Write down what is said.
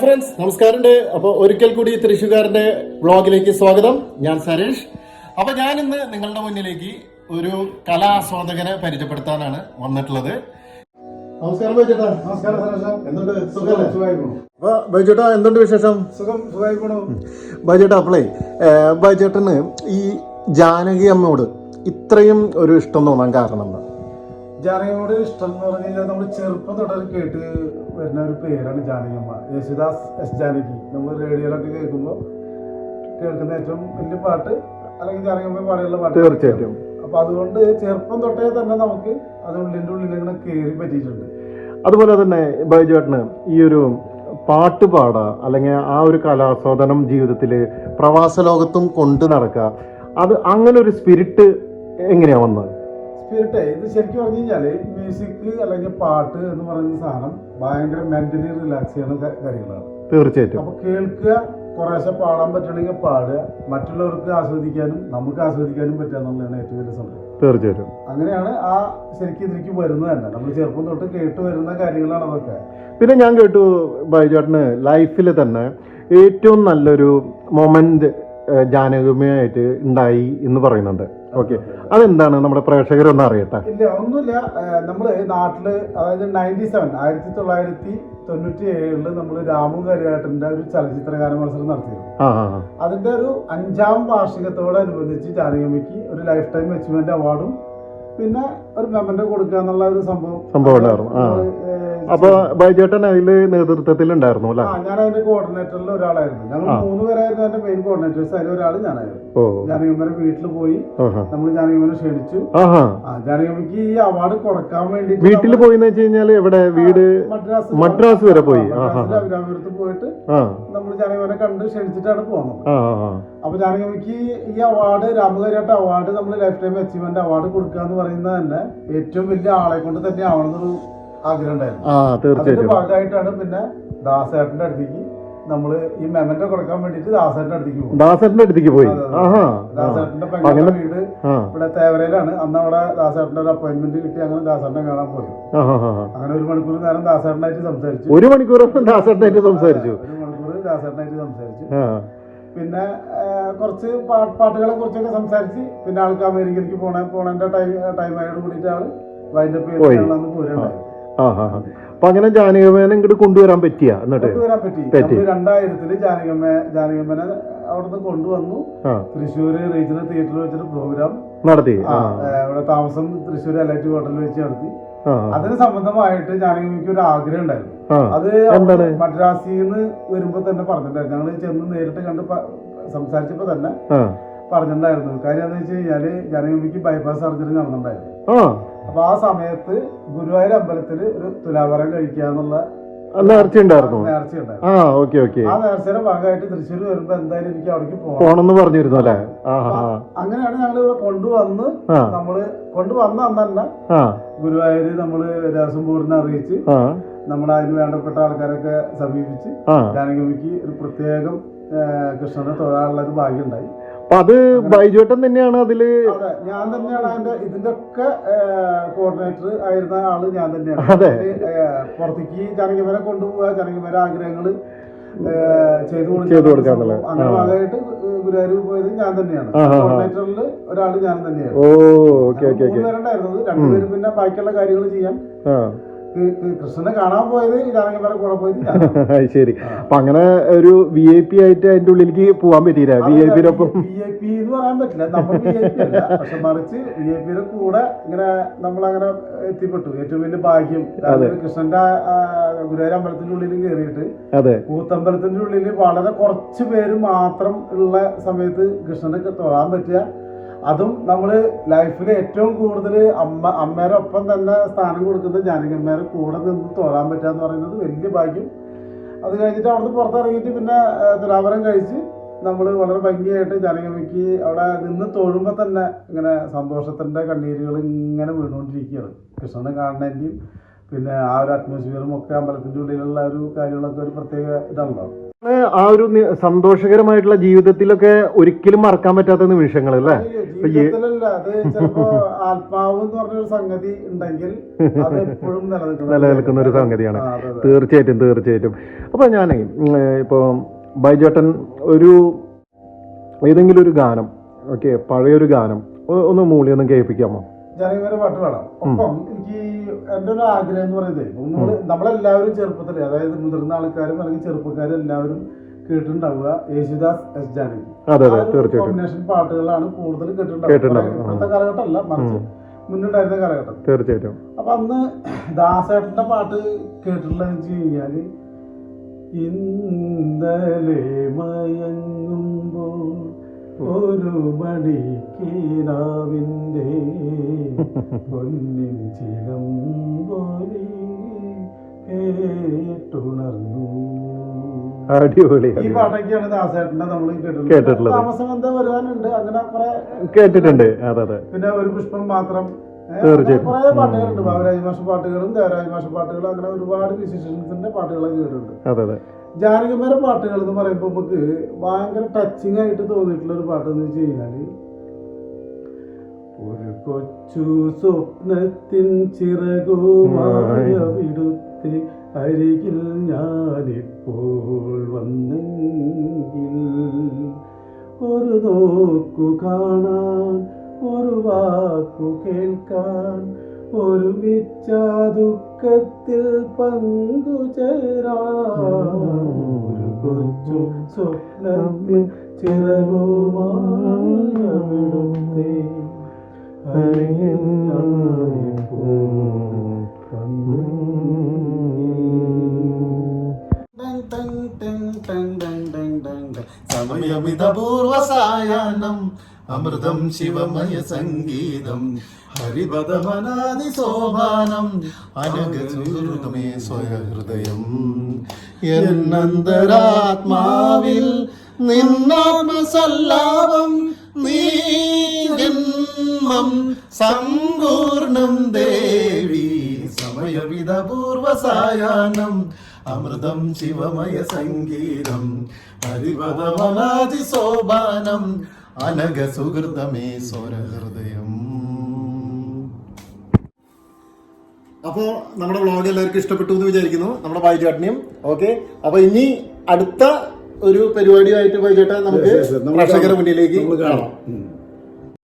Hi friends, നമസ്കാരമുണ്ട്. അപ്പോൾ ഒരിക്കൽ കൂടി തൃശ്ശൂകാരന്റെ വ്ളോഗിലേക്ക് സ്വാഗതം. ഞാൻ സരേഷ്. അപ്പോൾ ഞാൻ ഇന്ന് നിങ്ങളുടെ മുന്നിലേക്ക് ഒരു കലാസ്വാദകനെ പരിചയപ്പെടുത്താനാണ് വന്നിട്ടുള്ളത്. നമസ്കാരം ബൈജേട്ടാ. നമസ്കാരം സരേഷ്. എന്തുണ്ട്, സുഖമല്ലേ? സുഖമായിരിക്കുന്നു. ബൈജേട്ടാ, എന്തുണ്ട് വിശേഷം? സുഖമായിരിക്കണു. ബൈജേട്ടാ, അപ്പോളേ ബൈജേട്ടന് ഈ ജാനകി അമ്മയോട് ഇത്രയും ഒരു ഇഷ്ടം തോന്നാൻ കാരണം എന്താ? ജാനകിയോട് ഇഷ്ടം എന്ന് പറഞ്ഞു കഴിഞ്ഞാൽ നമ്മൾ ചെറുപ്പം തൊട്ട് കേട്ട് വരുന്ന ഒരു പേരാണ് ജാനകിയമ്മ. യേശുദാസ് എസ് ജാനകി. നമ്മൾ റേഡിയോയിലൊക്കെ കേൾക്കുമ്പോൾ കേൾക്കുന്ന ഏറ്റവും വലിയ പാട്ട് അല്ലെങ്കിൽ ജാനകിയമ്മ പാടിയുള്ള പാട്ട്. തീർച്ചയായിട്ടും. അപ്പൊ അതുകൊണ്ട് ചെറുപ്പം തൊട്ടേ തന്നെ നമുക്ക് അത് ഉള്ളിൻ്റെ ഉള്ളിൽ ഇങ്ങനെ കയറി പറ്റിയിട്ടുണ്ട്. അതുപോലെ തന്നെ ബൈജേട്ടന് ഈ ഒരു പാട്ട് പാടുക അല്ലെങ്കിൽ ആ ഒരു കലാസ്വാദനം ജീവിതത്തിൽ പ്രവാസ ലോകത്തും കൊണ്ട് നടക്കുക, അത് അങ്ങനെ ഒരു സ്പിരിറ്റ് എങ്ങനെയാ വന്നത്? സ്പിരിറ്റ് ഇത് ശരിക്കും പറഞ്ഞു കഴിഞ്ഞാല് മ്യൂസിക് അല്ലെങ്കിൽ പാട്ട് എന്ന് പറയുന്ന സാധനം ഭയങ്കര മെന്റലി റിലാക്സ് ചെയ്യുന്ന കാര്യങ്ങളാണ്. തീർച്ചയായിട്ടും. അപ്പൊ കേൾക്കുക, കുറേശ്ശെ പാടാൻ പറ്റണമെങ്കിൽ പാടുക, മറ്റുള്ളവർക്ക് ആസ്വദിക്കാനും നമുക്ക് ആസ്വദിക്കാനും പറ്റുക എന്നുള്ളതാണ് ഏറ്റവും വലിയ സംഭവം. തീർച്ചയായിട്ടും. അങ്ങനെയാണ് ആ ശരിക്കും ഇതിലേക്ക് വരുന്നത് തന്നെ. നമ്മൾ ചെറുപ്പം തൊട്ട് കേട്ട് വരുന്ന കാര്യങ്ങളാണ് അതൊക്കെ. പിന്നെ ഞാൻ കേട്ടു ബൈജേട്ടന് ലൈഫിൽ തന്നെ ഏറ്റവും നല്ലൊരു മൊമെന്റ് ജാനകമ്മയായിട്ട് ഉണ്ടായി എന്ന് പറയുന്നുണ്ട്. ഓക്കെ, അതെന്താണ് നമ്മുടെ പ്രേക്ഷകരൊന്നും അറിയട്ടെ? ഇല്ല, ഒന്നുമില്ല. നമ്മള് നാട്ടില് അതായത് 1997 നമ്മൾ രാമു കരിയാട്ടന്റെ ഒരു ചലച്ചിത്രഗാന മത്സരം നടത്തിയിരുന്നു. അതിന്റെ ഒരു 5ാം വാർഷികത്തോടനുബന്ധിച്ച് ജാനകിയമ്മയ്ക്ക് ഒരു ലൈഫ് ടൈം അച്ചീവ്മെന്റ് അവാർഡും പിന്നെ ഒരു മെമ്മന്റ് കൊടുക്കുക എന്നുള്ള ഒരു സംഭവം ഉണ്ടായിരുന്നു. അപ്പൊ ബൈജേട്ടൻ അതില് നേതൃത്വത്തിൽ ഉണ്ടായിരുന്നു അല്ലെ? ഞാൻ അതിന്റെ കോർഡിനേറ്ററിൽ ഒരാളായിരുന്നു. ഞങ്ങൾ 3 പേരായിരുന്നു എന്റെ മെയിൻ കോർഡിനേറ്റേഴ്സ്. അതിൽ ഒരാൾ ഞാനായിരുന്നു. ജാനകിയമ്മയുടെ വീട്ടിൽ പോയി നമ്മൾ ജാനകിയമ്മനെ ക്ഷണിച്ചു. ജാനകിയമ്മയ്ക്ക് ഈ അവാർഡ് കൊടുക്കാൻ വേണ്ടി വീട്ടിൽ പോയി എവിടെ? വീട് മദ്രാസ് വരെ പോയി. അഭിരാമപുരത്ത് പോയിട്ട് നമ്മൾ ജാനകിയമ്മനെ കണ്ട് ക്ഷണിച്ചിട്ടാണ് പോകുന്നത്. അപ്പൊ ജാനകിയമ്മയ്ക്ക് ഈ അവാർഡ്, രാമകരിയാട്ട അവാർഡ്, നമ്മൾ ലൈഫ് ടൈം അച്ചീവ്മെന്റ് അവാർഡ് കൊടുക്കുക എന്ന് പറയുന്നത് തന്നെ ഏറ്റവും വലിയ ആളെ കൊണ്ട് തന്നെ ആവണമെന്നൊരു ആഗ്രഹം ഉണ്ടായിരുന്നു. അതിന്റെ ഭാഗമായിട്ടാണ് പിന്നെ ദാസേട്ടന്റെ അടുത്തേക്ക് നമ്മള് ഈ മെമന്റോ കൊടുക്കാൻ വേണ്ടിട്ട് ദാസേട്ടന്റെ അടുത്തേക്ക് പോയി. ദാസേട്ടന്റെ പെങ്ങളുടെ വീട് ഇവിടെ തേവരയിലാണ്. അന്ന് അവിടെ ദാസേട്ടന്റെ ഒരു അപ്പോയിന്റ്മെന്റ് കിട്ടി. അങ്ങനെ ദാസേട്ടനെ കാണാൻ പോയി. അങ്ങനെ 1 മണിക്കൂർ നേരം ദാസേട്ടനായിട്ട് സംസാരിച്ചു. 1 മണിക്കൂർ ദാസേട്ടനായിട്ട് സംസാരിച്ചു. പിന്നെ കുറച്ച് പാട്ടുകളെ കുറിച്ചൊക്കെ സംസാരിച്ച് പിന്നെ ആൾക്ക് അമേരിക്കയിലേക്ക് പോണേന്റെ ടൈമായോട് കൂടിയിട്ട് ആള് വൈൻഡപ്പ് ചെയ്ത് പോരുണ്ടായി. അപ്പൊ അങ്ങനെ ജാനകിയമ്മനെ ഇങ്ങോട്ട് കൊണ്ടുവരാൻ പറ്റി. 2000 ജാനകിയമ്മനെ അവിടുന്ന് കൊണ്ടുവന്നു. തൃശ്ശൂര് റീജിയണൽ തിയേറ്ററിൽ വെച്ചിട്ട് പ്രോഗ്രാം നടത്തി. ഇവിടെ താമസം തൃശ്ശൂർ LIT ഹോട്ടലിൽ വെച്ച് നടത്തി. അതിന് സംബന്ധമായിട്ട് ജാനകിയമ്മയ്ക്ക് ഒരു ആഗ്രഹം ഉണ്ടായിരുന്നു. അത് മദ്രാസിൽ നിന്ന് വരുമ്പോ തന്നെ പറഞ്ഞിട്ടുണ്ടായിരുന്നു. ഞങ്ങൾ ചെന്ന് നേരിട്ട് കണ്ട് സംസാരിച്ചപ്പോ തന്നെ പറഞ്ഞിട്ടുണ്ടായിരുന്നു. കാര്യം എന്താ വെച്ച് കഴിഞ്ഞാല് ജാനകിയമ്മയ്ക്ക് ബൈപ്പാസ് സർജറി നടന്നിട്ടുണ്ടായിരുന്നു. അപ്പൊ ആ സമയത്ത് ഗുരുവായൂർ അമ്പലത്തില് ഒരു തുലാഭാരം കഴിക്കുക എന്നുള്ള നേർച്ചയുണ്ടായിരുന്നു. ആ നേർച്ചയുടെ ഭാഗമായിട്ട് തൃശ്ശൂർ വരുമ്പോ എന്തായാലും എനിക്ക് അവിടേക്ക് പോകണമെന്ന് പറഞ്ഞിരുന്നു അല്ലെ? അങ്ങനെയാണ് ഞങ്ങൾ ഇവിടെ കൊണ്ടുവന്ന് അന്ന് തന്നെ ഗുരുവായൂര് നമ്മള് ദേവസ്വം ബോർഡിനെ അറിയിച്ച് നമ്മൾ അതിന് വേണ്ടപ്പെട്ട ആൾക്കാരൊക്കെ സമീപിച്ച് ജാനകിയമ്മയ്ക്ക് ഒരു പ്രത്യേകം കൃഷ്ണനെ തൊഴാനുള്ള ഒരു ഭാഗ്യം ഉണ്ടായി. അത് ബൈജേട്ടൻ തന്നെയാണ് അതില്? ഞാൻ തന്നെയാണ് അതിന്റെ ഇതിന്റെ ഒക്കെ കോർഡിനേറ്റർ ആയിരുന്ന ആള് ഞാൻ തന്നെയാണ്. പുറത്തേക്ക് ജാനകിയമ്മനെ കൊണ്ടുപോവുക, ജാനകിയമ്മയുടെ ആഗ്രഹങ്ങൾ ചെയ്തു കൊടുക്കുക. അങ്ങനെ ഭാഗമായിട്ട് ഗുരുവായൂർ പോയത് ഞാൻ തന്നെയാണ്. കോർഡിനേറ്ററിൽ ഒരാള് ഞാൻ തന്നെയാണ്. 3 പേരുണ്ടായിരുന്നത്. 2 പേര് പിന്നെ ബാക്കിയുള്ള കാര്യങ്ങൾ ചെയ്യാൻ. കൃഷ്ണനെ കാണാൻ പോയത് ജാനകിയമ്മയുടെ കൂടെ പോയത്. ശരി. അപ്പൊ അങ്ങനെ ഒരു VIP ആയിട്ട് അതിന്റെ ഉള്ളിലേക്ക് പോവാൻ പറ്റിയില്ല? VIP എന്ന് പറയാൻ പറ്റില്ല, നമ്മൾ VIP അല്ല. പക്ഷെ മറിച്ച് VIP കൂടെ ഇങ്ങനെ നമ്മളങ്ങനെ എത്തിപ്പെട്ടു. ഏറ്റവും വലിയ ഭാഗ്യം. കൃഷ്ണന്റെ ഗുരുവായൂർ അമ്പലത്തിന്റെ ഉള്ളിൽ കയറിയിട്ട് കൂത്തമ്പലത്തിന്റെ ഉള്ളിൽ വളരെ കുറച്ച് പേര് മാത്രം ഉള്ള സമയത്ത് കൃഷ്ണനെ തൊഴാൻ പറ്റുക. അതും നമ്മള് ലൈഫിൽ ഏറ്റവും കൂടുതൽ അമ്മേരെ ഒപ്പം തന്നെ സ്ഥാനം കൊടുക്കുന്ന ജാനകിയമ്മേരെ കൂടെ നിന്ന് തൊഴാൻ പറ്റുക എന്ന് പറയുന്നത് വലിയ ഭാഗ്യം. അത് കഴിഞ്ഞിട്ട് അവിടുന്ന് പുറത്തിറങ്ങിയിട്ട് പിന്നെ തുലാഭാരം കഴിച്ച് നമ്മൾ വളരെ ഭംഗിയായിട്ട് ജാനകിയമ്മയ്ക്ക് അവിടെ നിന്ന് തൊഴുമ്പോൾ തന്നെ ഇങ്ങനെ സന്തോഷത്തിന്റെ കണ്ണീരുകൾ ഇങ്ങനെ വീണുകൊണ്ടിരിക്കുകയാണ്. കൃഷ്ണനെ കാണുന്നതിൻ്റെയും പിന്നെ ആ ഒരു അറ്റ്മോസ്ഫിയറും ഒക്കെ അമ്പലത്തിന്റെ ഉള്ളിലുള്ള ഒരു കാര്യങ്ങളൊക്കെ ഒരു പ്രത്യേക ഇതാണല്ലോ. ആ ഒരു സന്തോഷകരമായിട്ടുള്ള ജീവിതത്തിലൊക്കെ ഒരിക്കലും മറക്കാൻ പറ്റാത്ത നിമിഷങ്ങൾ അല്ലേ? ജീവിതത്തിലല്ല, അത് ചിലപ്പോ ആത്മാവ് എന്ന് പറഞ്ഞൊരു സംഗതി ഉണ്ടെങ്കിൽ അത് എപ്പോഴും നിലനിൽക്കുന്ന ഒരു സംഗതിയാണ്. തീർച്ചയായിട്ടും. അപ്പൊ ഞാനേ ഇപ്പൊ ബൈജേട്ടൻ ഒരു ഏതെങ്കിലും ഒരു ഗാനം, ഓക്കെ, പഴയൊരു ഗാനം ഒന്ന് മൂളി ഒന്ന് കേൾപ്പിക്കാമോ? ജനകീയ പാട്ട് പാടാം. ഒപ്പം എനിക്ക് എൻ്റെ ഒരു ആഗ്രഹം എന്ന് പറയുന്നത്, നമ്മളെല്ലാവരും ചെറുപ്പത്തില്, അതായത് മുതിർന്ന ആൾക്കാരും അല്ലെങ്കിൽ ചെറുപ്പക്കാരും എല്ലാവരും കേട്ടിട്ടുണ്ടാവുക യേശുദാസ്, എസ് ജാനകി കോമ്പിനേഷൻ പാട്ടുകളാണ് കൂടുതൽ കേട്ടിട്ടുണ്ടാവുക. ഇപ്പോഴത്തെ കാലഘട്ടമല്ല, മറിച്ച് മുന്നുണ്ടായിരുന്ന കാലഘട്ടം. തീർച്ചയായിട്ടും. അപ്പൊ അന്ന് ദാസേട്ടന്റെ പാട്ട് കേട്ടിട്ടുള്ളതെന്ന് വെച്ച് കഴിഞ്ഞാല്, ഇന്നലെ മയങ്ങുമ്പോൾ ഒരു മണിക്കിനാവിൻ്റെ പൊന്നിൻ ചിലമ്പൊലി കേട്ടുണർന്നു. അടിപൊളി. ഈ പാട്ടൊക്കെയാണ് ദാസേട്ടന്റെ നമ്മൾ കേട്ടിട്ടുള്ളത്. താമസബന്ധം വരുവാനുണ്ട്, അങ്ങനെ കുറെ കേട്ടിട്ടുണ്ട്. അതെ. പിന്നെ ഒരു പുഷ്പം മാത്രം, കുറെ പാട്ടുകളുണ്ട്. ബാബുരാജ് മാഷ പാട്ടുകളും ദേവരാജ് മാഷ പാട്ടുകളും, അങ്ങനെ ഒരുപാട് മ്യൂസീഷ്യൻസിന്റെ പാട്ടുകളൊക്കെ കേട്ടിട്ടുണ്ട്. ജാനകിമാരുടെ പാട്ടുകൾ എന്ന് പറയുമ്പോൾ നമുക്ക് ഭയങ്കര ടച്ചിങ് ആയിട്ട് തോന്നിയിട്ടുള്ള ഒരു പാട്ട് എന്ന് വെച്ച് കഴിഞ്ഞാല്, ഒരു കൊച്ചു സ്വപ്നത്തിൻ ചിറകുമായ വിടുത്തെ അരികിൽ ഞാനിപ്പോൾ വന്നെങ്കിൽ, ഒരു നോക്കു കാണാൻ, ഒരു വാക്കു കേൾക്കാൻ, ഒരുമിച്ച ദുഃഖത്തിൽ പങ്കുചേരാൻ, ഒരു കൊച്ചു സ്വപ്നത്തിൽ ചിറകുമായ വിടുത്തെ അരികിൽ ഞാനിപ്പോൾ സമയമിതപൂർവസായാഹ്നം അമൃതം ശിവമയ സംഗീതം ഹരിപദമനാദി സോപാനം അനഘസുഹൃതമേ സ്വയഹൃദയം എന്നന്തരാത്മാവിൽ നിന്നാത്മസല്ലാപം നീ ജന്മം സമ്പൂർണം ദേവി സമയവിധപൂർവസായാഹ്നം അമൃതം ശിവമയ സംഗീതം ഹരിപദമനാദി സോപാനം അനഘ സുഹൃതമേ സ്വരഹൃദയം. അപ്പോ നമ്മുടെ വ്ളോഗ് എല്ലാവർക്കും ഇഷ്ടപ്പെട്ടു എന്ന് വിചാരിക്കുന്നു, നമ്മുടെ ബൈജേട്ടനെയും. ഓക്കെ, അപ്പൊ ഇനി അടുത്ത ഒരു പരിപാടിയായിട്ട് ബൈജേട്ടൻ നമുക്ക് പ്രേക്ഷകരുടെ മുന്നിലേക്ക് കാണാം.